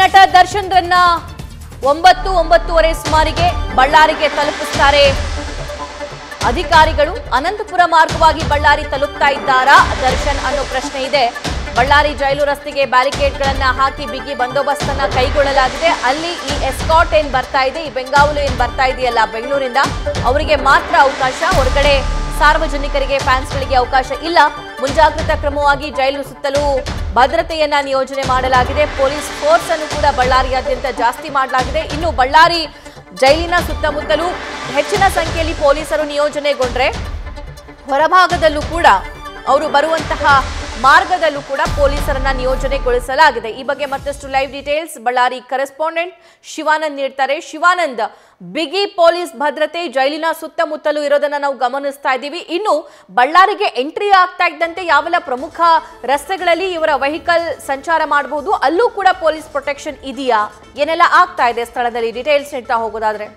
ನಟ ದರ್ಶನ್ರನ್ನ 9:30 ಸುಮಾರಿಗೆ ಬಳ್ಳಾರಿಗೆ ತಲುಪಿಸ್ತಾರೆ ಅಧಿಕಾರಿಗಳು. ಅನಂತಪುರ ಮಾರ್ಗವಾಗಿ ಬಳ್ಳಾರಿ ತಲುಪ್ತಾ ಇದ್ದಾರಾ ದರ್ಶನ್ ಅನ್ನೋ ಪ್ರಶ್ನೆ ಇದೆ. ಬಳ್ಳಾರಿ ಜೈಲು ರಸ್ತೆಗೆ ಬ್ಯಾರಿಕೇಡ್ಗಳನ್ನ ಹಾಕಿ ಬಿಗಿ ಬಂದೋಬಸ್ತನ್ನ ಕೈಗೊಳ್ಳಲಾಗಿದೆ. ಅಲ್ಲಿ ಈ ಎಸ್ಕಾಟ್ ಏನ್ ಬರ್ತಾ ಇದೆ, ಈ ಬೆಂಗಾವಲು ಏನ್ ಬರ್ತಾ ಇದೆಯಲ್ಲ ಬೆಂಗಳೂರಿಂದ, ಅವರಿಗೆ ಮಾತ್ರ ಅವಕಾಶ, ಹೊರಗಡೆ ಸಾರ್ವಜನಿಕರಿಗೆ ಫ್ಯಾನ್ಸ್ಗಳಿಗೆ ಅವಕಾಶ ಇಲ್ಲ. ಮುಂಜಾಗ್ರತಾ ಕ್ರಮವಾಗಿ ಜೈಲು ಸುತ್ತಲೂ ಭದ್ರತೆಯನ್ನ ನಿಯೋಜನೆ ಮಾಡಲಾಗಿದೆ. ಪೊಲೀಸ್ ಫೋರ್ಸ್ ಅನ್ನು ಕೂಡ ಬಳ್ಳಾರಿಯಾದ್ಯಂತ ಜಾಸ್ತಿ ಮಾಡಲಾಗಿದೆ. ಇನ್ನು ಬಳ್ಳಾರಿ ಜೈಲಿನ ಸುತ್ತಮುತ್ತಲೂ ಹೆಚ್ಚಿನ ಸಂಖ್ಯೆಯಲ್ಲಿ ಪೊಲೀಸರು ನಿಯೋಜನೆಗೊಂಡ್ರೆ ಹೊರಭಾಗದಲ್ಲೂ ಕೂಡ ಅವರು ಬರುವಂತಹ ಮಾರ್ಗದಲ್ಲೂ ಕೂಡ ಪೊಲೀಸರನ್ನ ನಿಯೋಜನೆಗೊಳಿಸಲಾಗಿದೆ. ಈ ಬಗ್ಗೆ ಮತ್ತಷ್ಟು live details Ballari correspondent Shivanand ನೀಡ್ತಾರೆ. ಶಿವಾನಂದ್, ಬಿಗಿ ಪೊಲೀಸ್ ಭದ್ರತೆ ಜೈಲಿನ ಸುತ್ತಮುತ್ತಲೂ ಇರೋದನ್ನ ನಾವು ಗಮನಿಸ್ತಾ ಇದ್ದೀವಿ. ಇನ್ನು ಬಳ್ಳಾರಿಗೆ ಎಂಟ್ರಿ ಆಗ್ತಾ ಇದ್ದಂತೆ ಯಾವೆಲ್ಲ ಪ್ರಮುಖ ರಸ್ತೆಗಳಲ್ಲಿ ಇವರ ವೆಹಿಕಲ್ ಸಂಚಾರ ಮಾಡಬಹುದು, ಅಲ್ಲೂ ಕೂಡ ಪೊಲೀಸ್ ಪ್ರೊಟೆಕ್ಷನ್ ಇದೆಯಾ, ಏನೆಲ್ಲ ಆಗ್ತಾ ಇದೆ ಸ್ಥಳದಲ್ಲಿ, ಡೀಟೇಲ್ಸ್ ನೀಡ್ತಾ ಹೋಗೋದಾದ್ರೆ?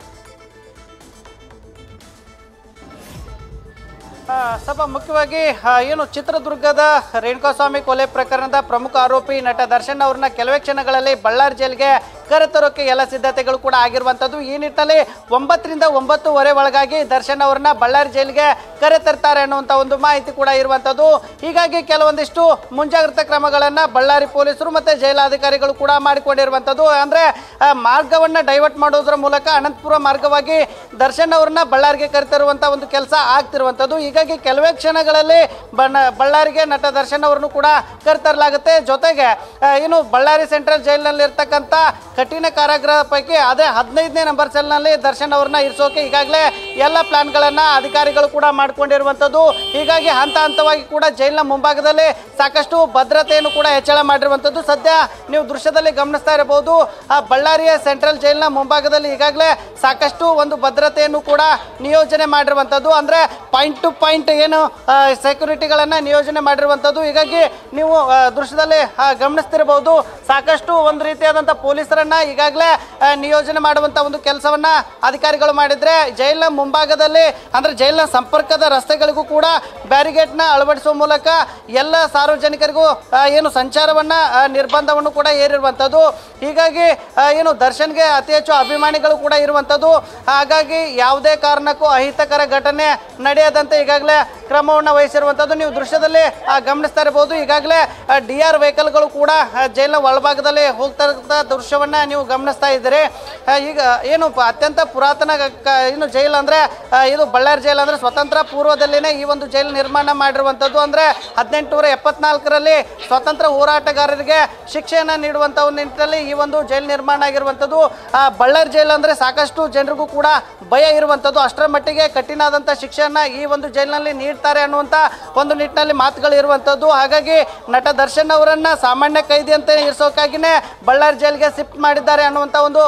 ಸಭಾ ಮುಖ್ಯವಾಗಿ ಏನು ಚಿತ್ರದುರ್ಗದ ರೇಣುಕಾಸ್ವಾಮಿ ಕೊಲೆ ಪ್ರಕರಣದ ಪ್ರಮುಖ ಆರೋಪಿ ನಟ ದರ್ಶನ್ ಅವ್ರನ್ನ ಕೆಲವೇ ಕ್ಷಣಗಳಲ್ಲಿ ಬಳ್ಳಾರಿ ಜೈಲಿಗೆ ಕರೆತರೋಕೆ ಎಲ್ಲ ಸಿದ್ಧತೆಗಳು ಕೂಡ ಆಗಿರುವಂಥದ್ದು. ಈ ನಿಟ್ಟಿನಲ್ಲಿ 9 ರಿಂದ 9:30 ಒಳಗಾಗಿ ದರ್ಶನ್ ಅವ್ರನ್ನ ಬಳ್ಳಾರಿ ಜೈಲಿಗೆ ಕರೆತರ್ತಾರೆ ಅನ್ನುವಂಥ ಒಂದು ಮಾಹಿತಿ ಕೂಡ ಇರುವಂಥದ್ದು. ಹೀಗಾಗಿ ಕೆಲವೊಂದಿಷ್ಟು ಮುಂಜಾಗ್ರತಾ ಕ್ರಮಗಳನ್ನು ಬಳ್ಳಾರಿ ಪೊಲೀಸರು ಮತ್ತು ಜೈಲಾಧಿಕಾರಿಗಳು ಕೂಡ ಮಾಡಿಕೊಂಡಿರುವಂಥದ್ದು. ಅಂದರೆ ಮಾರ್ಗವನ್ನು ಡೈವರ್ಟ್ ಮಾಡೋದ್ರ ಮೂಲಕ ಅನಂತಪುರ ಮಾರ್ಗವಾಗಿ ದರ್ಶನ್ ಅವ್ರನ್ನ ಬಳ್ಳಾರಿಗೆ ಕರೆತರುವಂಥ ಒಂದು ಕೆಲಸ ಆಗ್ತಿರುವಂಥದ್ದು. ಹೀಗಾಗಿ ಕೆಲವೇ ಕ್ಷಣಗಳಲ್ಲಿ ಬಳ್ಳಾರಿಗೆ ನಟ ದರ್ಶನ್ ಅವರನ್ನು ಕೂಡ ಕರೆತರಲಾಗುತ್ತೆ. ಜೊತೆಗೆ ಏನು ಬಳ್ಳಾರಿ ಸೆಂಟ್ರಲ್ ಜೈಲಿನಲ್ಲಿ ಇರ್ತಕ್ಕಂಥ ಕಠಿಣ ಕಾರಾಗೃಹ ಪೈಕಿ ಅದೇ 15ನೇ ನಂಬರ್ ಸೆಲ್ನಲ್ಲಿ ದರ್ಶನ್ ಅವ್ರನ್ನ ಇರಿಸೋಕೆ ಈಗಾಗಲೇ ಎಲ್ಲ ಪ್ಲಾನ್ಗಳನ್ನು ಅಧಿಕಾರಿಗಳು ಕೂಡ ಮಾಡಿಕೊಂಡಿರುವಂಥದ್ದು. ಹೀಗಾಗಿ ಹಂತ ಹಂತವಾಗಿ ಕೂಡ ಜೈಲಿನ ಮುಂಭಾಗದಲ್ಲಿ ಸಾಕಷ್ಟು ಭದ್ರತೆಯನ್ನು ಕೂಡ ಹೆಚ್ಚಳ ಮಾಡಿರುವಂಥದ್ದು. ಸದ್ಯ ನೀವು ದೃಶ್ಯದಲ್ಲಿ ಗಮನಿಸ್ತಾ ಇರಬಹುದು, ಬಳ್ಳಾರಿಯ ಸೆಂಟ್ರಲ್ ಜೈಲಿನ ಮುಂಭಾಗದಲ್ಲಿ ಈಗಾಗಲೇ ಸಾಕಷ್ಟು ಒಂದು ಭದ್ರತೆಯನ್ನು ಕೂಡ ನಿಯೋಜನೆ ಮಾಡಿರುವಂಥದ್ದು. ಅಂದರೆ ಪಾಯಿಂಟ್ ಟು ಪಾಯಿಂಟ್ ಏನು ಸೆಕ್ಯೂರಿಟಿಗಳನ್ನು ನಿಯೋಜನೆ ಮಾಡಿರುವಂಥದ್ದು. ಹೀಗಾಗಿ ನೀವು ದೃಶ್ಯದಲ್ಲಿ ಗಮನಿಸ್ತಿರಬಹುದು, ಸಾಕಷ್ಟು ಒಂದು ರೀತಿಯಾದಂಥ ಪೊಲೀಸರನ್ನ ಈಗಾಗಲೇ ನಿಯೋಜನೆ ಮಾಡುವಂಥ ಒಂದು ಕೆಲಸವನ್ನ ಅಧಿಕಾರಿಗಳು ಮಾಡಿದ್ರೆ, ಜೈಲಿನ ಮುಂಭಾಗದಲ್ಲಿ ಅಂದರೆ ಜೈಲಿನ ಸಂಪರ್ಕದ ರಸ್ತೆಗಳಿಗೂ ಕೂಡ ಬ್ಯಾರಿಗೇಡ್ನ ಅಳವಡಿಸುವ ಮೂಲಕ ಎಲ್ಲ ಸಾರ್ವಜನಿಕರಿಗೂ ಏನು ಸಂಚಾರವನ್ನ ನಿರ್ಬಂಧವನ್ನು ಕೂಡ ಹೇರಿರುವಂಥದ್ದು. ಹೀಗಾಗಿ ಏನು ದರ್ಶನ್ಗೆ ಅತಿ ಹೆಚ್ಚು ಅಭಿಮಾನಿಗಳು ಕೂಡ ಇರುವಂಥದ್ದು. ಹಾಗಾಗಿ ಯಾವುದೇ ಕಾರಣಕ್ಕೂ ಅಹಿತಕರ ಘಟನೆ ನಡೆಯದಂತೆ ಈಗಾಗಲೇ ಕ್ರಮವನ್ನು ವಹಿಸಿರುವಂಥದ್ದು ನೀವು ದೃಶ್ಯದಲ್ಲಿ ಗಮನಿಸ್ತಾ ಇರಬಹುದು. ಈಗಾಗಲೇ DR ವೆಹಿಕಲ್ಗಳು ಕೂಡ ಜೈಲಿನ ಒಳಭಾಗದಲ್ಲಿ ಹೋಗ್ತಾ ಇರ್ತಕ್ಕಂಥ ದೃಶ್ಯವನ್ನ ನೀವು ಗಮನಿಸ್ತಾ ಇದ್ದೀರಿ. ಈಗ ಏನು ಅತ್ಯಂತ ಪುರಾತನ ಏನು ಜೈಲು ಅಂದರೆ ಇದು ಬಳ್ಳಾರಿ ಜೈಲು ಅಂದರೆ ಸ್ವತಂತ್ರ ಪೂರ್ವದಲ್ಲಿನೇ ಈ ಒಂದು ಜೈಲು ನಿರ್ಮಾಣ ಮಾಡಿರುವಂಥದ್ದು. ಅಂದರೆ 1874ರಲ್ಲಿ ಸ್ವತಂತ್ರ ಹೋರಾಟಗಾರರಿಗೆ ಶಿಕ್ಷೆಯನ್ನು ನೀಡುವಂಥ ಒಂದು ನಿಟ್ಟಿನಲ್ಲಿ ಈ ಒಂದು ಜೈಲು ನಿರ್ಮಾಣ ಆಗಿರುವಂಥದ್ದು. ಬಳ್ಳಾರಿ ಜೈಲು ಅಂದರೆ ಸಾಕಷ್ಟು ಜನರಿಗೂ ಕೂಡ ಭಯ ಇರುವಂಥದ್ದು. ಅಷ್ಟರ ಮಟ್ಟಿಗೆ ಕಠಿಣಾದಂಥ ಶಿಕ್ಷೆಯನ್ನು ಈ ಒಂದು ಜೈಲಿನಲ್ಲಿ ನೀಡ್ತಾರೆ ಅನ್ನುವಂಥ ಒಂದು ನಿಟ್ಟಿನಲ್ಲಿ ಮಾತುಗಳು ಇರುವಂಥದ್ದು. ಹಾಗಾಗಿ ನಟ ದರ್ಶನ್ ಅವರನ್ನು ಸಾಮಾನ್ಯ ಕೈದಿ ಅಂತ ಇರಿಸೋಕ್ಕಾಗಿಯೇ ಬಳ್ಳಾರಿ ಜೈಲಿಗೆ ಶಿಫ್ಟ್ ಮಾಡಿದ್ದಾರೆ ಅನ್ನುವಂಥ ಒಂದು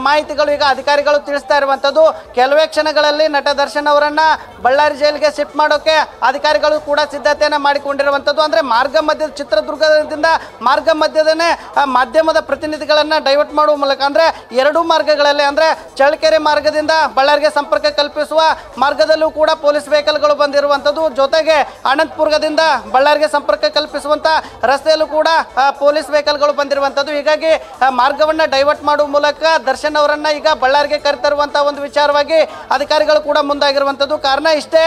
ಮಾಹಿತಿಗಳು ಈಗ ಅಧಿಕಾರಿಗಳು ತಿಳಿಸ್ತಾ ಇರುವಂಥದ್ದು. ಕೆಲವೇ ಕ್ಷಣಗಳಲ್ಲಿ ನಟ ದರ್ಶನ್ ಅವರನ್ನು ಬಳ್ಳಾರಿ ಜೈಲಿಗೆ ಶಿಫ್ಟ್ ಮಾಡೋಕೆ ಅಧಿಕಾರಿಗಳು ಕೂಡ ಸಿದ್ಧತೆಯನ್ನು ಮಾಡಿಕೊಂಡಿರುವಂಥದ್ದು. ಅಂದರೆ ಮಾರ್ಗ ಮಧ್ಯದ ಚಿತ್ರದುರ್ಗದಿಂದ ಮಾರ್ಗ ಮಧ್ಯದನೇ ಮಾಧ್ಯಮದ ಪ್ರತಿನಿಧಿಗಳನ್ನು ಡೈವರ್ಟ್ ಮಾಡುವ ಮೂಲಕ ಅಂದರೆ ಎರಡೂ ಮಾರ್ಗಗಳಲ್ಲಿ ಅಂದರೆ ಚಳ್ಳಕೆರೆ ಮಾರ್ಗದಿಂದ ಬಳ್ಳಾರಿಗೆ ಸಂಪರ್ಕ ಕಲ್ಪಿಸುವ ಮಾರ್ಗದಲ್ಲೂ ಕೂಡ ಪೊಲೀಸ್ ವೆಹಿಕಲ್ಗಳು ಬಂದಿರುವಂಥದ್ದು. ಜೊತೆಗೆ ಅನಂತಪುರದಿಂದ ಬಳ್ಳಾರಿಗೆ ಸಂಪರ್ಕ ಕಲ್ಪಿಸುವಂಥ ರಸ್ತೆಯಲ್ಲೂ ಕೂಡ ಪೊಲೀಸ್ ವೆಹಿಕಲ್ಗಳು ಬಂದಿರುವಂಥದ್ದು. ಹೀಗಾಗಿ ಮಾರ್ಗವನ್ನು ಡೈವರ್ಟ್ ಮಾಡುವ ಮೂಲಕ ದರ್ಶನ್ ಅವರನ್ನ ಈಗ ಬಳ್ಳಾರಿಗೆ ಕರೆತರುವಂಥ ಒಂದು ವಿಚಾರವಾಗಿ ಅಧಿಕಾರಿಗಳು ಕೂಡ ಮುಂದಾಗಿರುವಂಥದ್ದು. ಕಾರಣ ಇಷ್ಟೇ,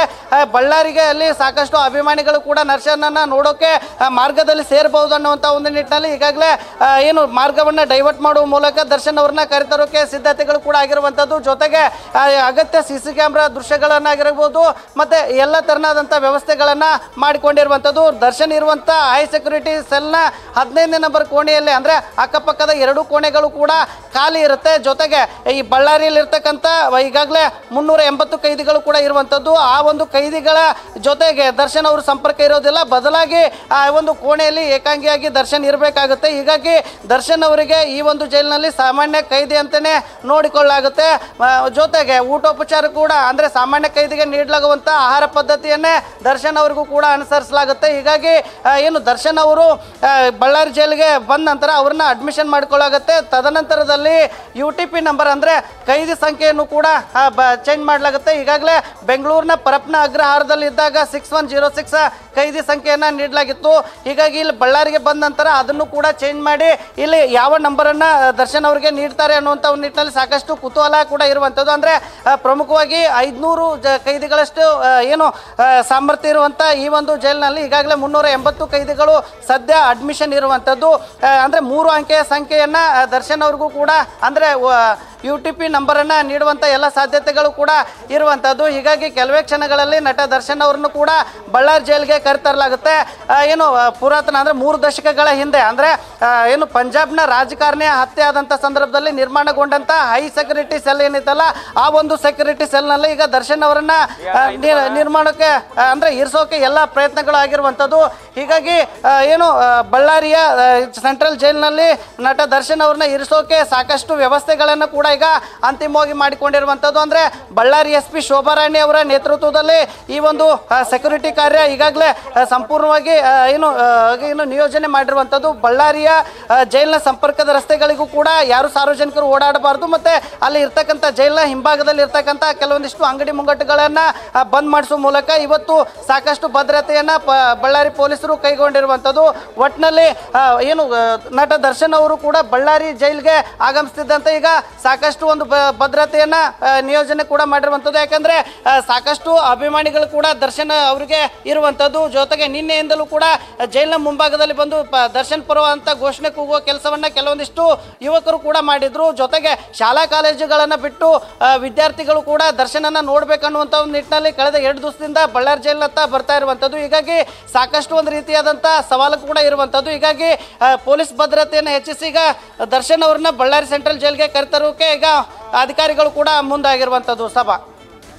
ಬಳ್ಳಾರಿಗೆ ಅಲ್ಲಿ ಸಾಕಷ್ಟು ಅಭಿಮಾನಿಗಳು ಕೂಡ ದರ್ಶನನ್ನ ನೋಡೋಕೆ ಮಾರ್ಗದಲ್ಲಿ ಸೇರಬಹುದು ಅನ್ನುವಂಥ ಒಂದು ನಿಟ್ಟಿನಲ್ಲಿ ಈಗಾಗಲೇ ಏನು ಮಾರ್ಗವನ್ನು ಡೈವರ್ಟ್ ಮಾಡುವ ಮೂಲಕ ದರ್ಶನ್ ಅವ್ರನ್ನ ಕರೆತರೋಕೆ ಸಿದ್ಧತೆಗಳು ಕೂಡ ಆಗಿರುವಂಥದ್ದು. ಜೊತೆಗೆ ಅಗತ್ಯ CC ಕ್ಯಾಮ್ರಾ ದೃಶ್ಯಗಳನ್ನಾಗಿರಬಹುದು ಮತ್ತೆ ಎಲ್ಲ ತರನಾದಂಥ ವ್ಯವಸ್ಥೆಗಳನ್ನು ಮಾಡಿಕೊಂಡಿರುವಂಥದ್ದು. ದರ್ಶನ್ ಇರುವಂಥ ಹೈ ಸೆಕ್ಯೂರಿಟಿ ಸೆಲ್ನ 15ನೇ ನಂಬರ್ ಕೋಣೆಯಲ್ಲಿ ಅಂದರೆ ಅಕ್ಕಪಕ್ಕದ 2 ಕೋಣೆಗಳು ಕೂಡ ಖಾಲಿ ಇರುತ್ತೆ. ಜೊತೆಗೆ ಈ ಬಳ್ಳಾರಿಯಲ್ಲಿ ಇರ್ತಕ್ಕಂಥ ಈಗಾಗಲೇ 380 ಕೈದಿಗಳು ಕೂಡ ಇರುವಂಥದ್ದು. ಆ ಒಂದು ಕೈದಿಗಳ ಜೊತೆಗೆ ದರ್ಶನ್ ಅವರು ಸಂಪರ್ಕ ಇರೋದಿಲ್ಲ, ಬದಲಾಗಿ ಆ ಒಂದು ಕೋಣೆಯಲ್ಲಿ ಏಕಾಂಗಿಯಾಗಿ ದರ್ಶನ್ ಇರಬೇಕಾಗುತ್ತೆ. ಹೀಗಾಗಿ ದರ್ಶನ್ ಅವರಿಗೆ ಈ ಒಂದು ಜೈಲಿನಲ್ಲಿ ಸಾಮಾನ್ಯ ಕೈದಿ ಅಂತಲೇ ನೋಡಿಕೊಳ್ಳಲಾಗುತ್ತೆ. ಜೊತೆಗೆ ಊಟೋಪಚಾರ ಕೂಡ ಅಂದರೆ ಸಾಮಾನ್ಯ ಕೈದಿಗೆ ನೀಡಲಾಗುವಂಥ ಆಹಾರ ಪದ್ಧತಿಯನ್ನು ಮಾರ್ಗನೇ ದರ್ಶನ್ ಅವರಿಗೂ ಕೂಡ ಅನುಸರಿಸಲಾಗುತ್ತೆ. ಹೀಗಾಗಿ ಏನು ದರ್ಶನ್ ಅವರು ಬಳ್ಳಾರಿ ಜೈಲಿಗೆ ಬಂದ ನಂತರ ಅವ್ರನ್ನ ಅಡ್ಮಿಷನ್ ಮಾಡ್ಕೊಳ್ಳಾಗುತ್ತೆ. ತದನಂತರದಲ್ಲಿ UTP ನಂಬರ್ ಅಂದರೆ ಕೈದಿ ಸಂಖ್ಯೆಯನ್ನು ಕೂಡ ಚೇಂಜ್ ಮಾಡಲಾಗುತ್ತೆ. ಈಗಾಗಲೇ ಬೆಂಗಳೂರಿನ ಪರಪ್ನ ಅಗ್ರಹಾರದಲ್ಲಿ ಇದ್ದಾಗ 6106 ಕೈದಿ ಸಂಖ್ಯೆಯನ್ನು ನೀಡಲಾಗಿತ್ತು. ಹೀಗಾಗಿ ಇಲ್ಲಿ ಬಳ್ಳಾರಿಗೆ ಬಂದ ನಂತರ ಅದನ್ನು ಕೂಡ ಚೇಂಜ್ ಮಾಡಿ ಇಲ್ಲಿ ಯಾವ ನಂಬರನ್ನು ದರ್ಶನ್ ಅವರಿಗೆ ನೀಡ್ತಾರೆ ಅನ್ನುವಂಥ ಒಂದು ನಿಟ್ಟಿನಲ್ಲಿ ಸಾಕಷ್ಟು ಕುತೂಹಲ ಕೂಡ ಇರುವಂಥದ್ದು. ಅಂದರೆ ಪ್ರಮುಖವಾಗಿ 500 ಕೈದಿಗಳಷ್ಟು ಏನು ಸಾಮರ್ಥ್ಯ ಇರುವಂಥ ಈ ಒಂದು ಜೈಲಿನಲ್ಲಿ ಈಗಾಗಲೇ 380 ಕೈದಿಗಳು ಸದ್ಯ ಅಡ್ಮಿಷನ್ ಇರುವಂಥದ್ದು. ಅಂದರೆ 3 ಅಂಕೆಯ ಸಂಖ್ಯೆಯನ್ನು ದರ್ಶನ್ ಅವ್ರಿಗೂ ಕೂಡ ಅಂದರೆ UTP ನಂಬರನ್ನು ನೀಡುವಂಥ ಎಲ್ಲ ಸಾಧ್ಯತೆಗಳು ಕೂಡ ಇರುವಂಥದ್ದು. ಹೀಗಾಗಿ ಕೆಲವೇ ಕ್ಷಣಗಳಲ್ಲಿ ನಟ ದರ್ಶನ್ ಅವರನ್ನು ಕೂಡ ಬಳ್ಳಾರಿ ಜೈಲಿಗೆ ಕರೆತರಲಾಗುತ್ತೆ. ಏನು ಪುರಾತನ ಅಂದರೆ 3 ದಶಕಗಳ ಹಿಂದೆ ಅಂದರೆ ಏನು ಪಂಜಾಬ್ನ ರಾಜಕಾರಣಿಯ ಹತ್ಯೆ ಆದಂಥ ಸಂದರ್ಭದಲ್ಲಿ ನಿರ್ಮಾಣಗೊಂಡಂಥ ಹೈ ಸೆಕ್ಯೂರಿಟಿ ಸೆಲ್ ಏನಿತ್ತಲ್ಲ ಆ ಒಂದು ಸೆಕ್ಯೂರಿಟಿ ಸೆಲ್ನಲ್ಲಿ ಈಗ ದರ್ಶನ್ ಅವರನ್ನು ನಿರ್ಮಾಣಕ್ಕೆ ಅಂದರೆ ಇರಿಸೋಕೆ ಎಲ್ಲ ಪ್ರಯತ್ನಗಳು ಆಗಿರುವಂಥದ್ದು. ಹೀಗಾಗಿ ಏನು ಬಳ್ಳಾರಿಯ ಸೆಂಟ್ರಲ್ ಜೈಲಿನಲ್ಲಿ ನಟ ದರ್ಶನ್ ಅವ್ರನ್ನ ಇರಿಸೋಕೆ ಸಾಕಷ್ಟು ವ್ಯವಸ್ಥೆಗಳನ್ನು ಕೂಡ ಈಗ ಅಂತಿಮವಾಗಿ ಮಾಡಿಕೊಂಡಿರುವಂಥದ್ದು. ಅಂದರೆ ಬಳ್ಳಾರಿ SP ಶೋಭಾರಾಣಿ ಅವರ ನೇತೃತ್ವದಲ್ಲಿ ಈ ಒಂದು ಸೆಕ್ಯೂರಿಟಿ ಕಾರ್ಯ ಈಗಾಗಲೇ ಸಂಪೂರ್ಣವಾಗಿ ಏನು ನಿಯೋಜನೆ ಮಾಡಿರುವಂಥದ್ದು. ಬಳ್ಳಾರಿಯ ಜೈಲಿನ ಸಂಪರ್ಕದ ರಸ್ತೆಗಳಿಗೂ ಕೂಡ ಯಾರು ಸಾರ್ವಜನಿಕರು ಓಡಾಡಬಾರ್ದು, ಮತ್ತು ಅಲ್ಲಿ ಇರ್ತಕ್ಕಂಥ ಜೈಲಿನ ಹಿಂಭಾಗದಲ್ಲಿ ಇರ್ತಕ್ಕಂಥ ಕೆಲವೊಂದಿಷ್ಟು ಅಂಗಡಿ ಮುಂಗಟ್ಟುಗಳನ್ನು ಬಂದ್ ಮಾಡಿಸುವ ಮೂಲಕ ಇವತ್ತು ಸಾಕಷ್ಟು ಭದ್ರತೆಯನ್ನು ಬಳ್ಳಾರಿ ಪೊಲೀಸರು ಕೈಗೊಂಡಿರುವಂಥದ್ದು. ಒಟ್ಟಿನಲ್ಲಿ ಏನು ನಟ ದರ್ಶನ್ ಅವರು ಕೂಡ ಬಳ್ಳಾರಿ ಜೈಲಿಗೆ ಆಗಮಿಸ್ತಿದ್ದಂತೆ ಈಗ ಸಾಕಷ್ಟು ಒಂದು ಭದ್ರತೆಯನ್ನು ನಿಯೋಜನೆ ಕೂಡ ಮಾಡಿರುವಂಥದ್ದು. ಯಾಕಂದರೆ ಸಾಕಷ್ಟು ಅಭಿಮಾನಿಗಳು ಕೂಡ ದರ್ಶನ್ ಅವರಿಗೆ ಇರುವಂಥದ್ದು. ಜೊತೆಗೆ ನಿನ್ನೆಯಿಂದಲೂ ಕೂಡ ಜೈಲಿನ ಮುಂಭಾಗದಲ್ಲಿ ಬಂದು ದರ್ಶನ್ ಪರವಂತ ಘೋಷಣೆ ಕೂಗುವ ಕೆಲಸವನ್ನು ಕೆಲವೊಂದಿಷ್ಟು ಯುವಕರು ಕೂಡ ಮಾಡಿದ್ರು. ಜೊತೆಗೆ ಶಾಲಾ ಕಾಲೇಜುಗಳನ್ನು ಬಿಟ್ಟು ವಿದ್ಯಾರ್ಥಿಗಳು ಕೂಡ ದರ್ಶನನ್ನು ನೋಡಬೇಕನ್ನುವಂಥ ಒಂದು ನಿಟ್ಟಿನಲ್ಲಿ ಕಳೆದ 2 ದಿವಸದಿಂದ ಬಳ್ಳಾರಿ ಜೈಲಿನತ್ತ ಬರ್ತಾ ಇರುವಂಥದ್ದು. ಹೀಗಾಗಿ ಸಾಕಷ್ಟು ಒಂದು ರೀತಿಯಾದಂಥ ಸವಾಲು ಕೂಡ ಇರುವಂಥದ್ದು. ಹೀಗಾಗಿ ಪೊಲೀಸ್ ಭದ್ರತೆಯನ್ನು ಹೆಚ್ಚಿಸಿ ಈಗ ದರ್ಶನ್ ಅವ್ರನ್ನ ಬಳ್ಳಾರಿ ಸೆಂಟ್ರಲ್ ಜೈಲಿಗೆ ಕರೆತರೋಕೆ ಈಗ ಅಧಿಕಾರಿಗಳು ಕೂಡ ಮುಂದಾಗಿರುವಂಥದ್ದು. ಸಭಾ